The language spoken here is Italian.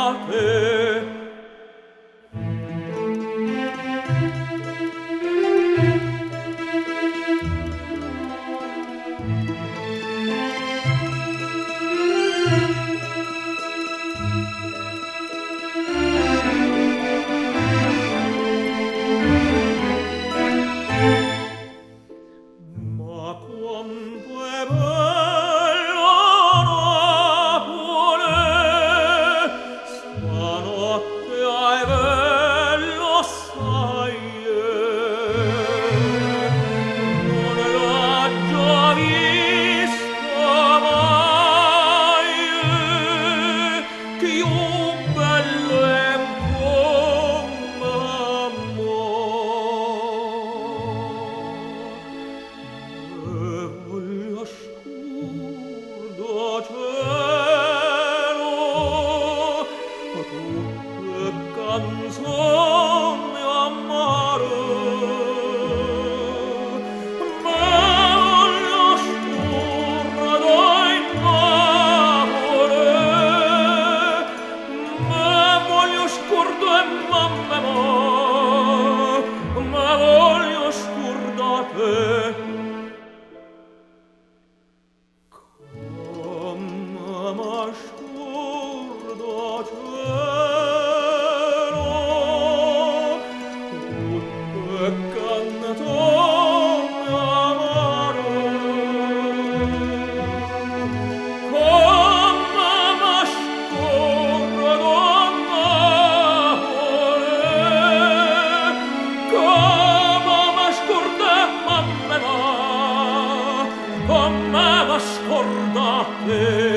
scordate. Ma quanto è bella Napoli, stanotte è bello assai, non l'ho già vista mai, più bello è come voglio scuro cielo, tutte canzoni amare, voglio scuro Napoli, voglio scuro mamma, voglio scordate. Come scorda cielo, tutte canzoni amare, come scorda Napoli, come scorda mamma, come scordate.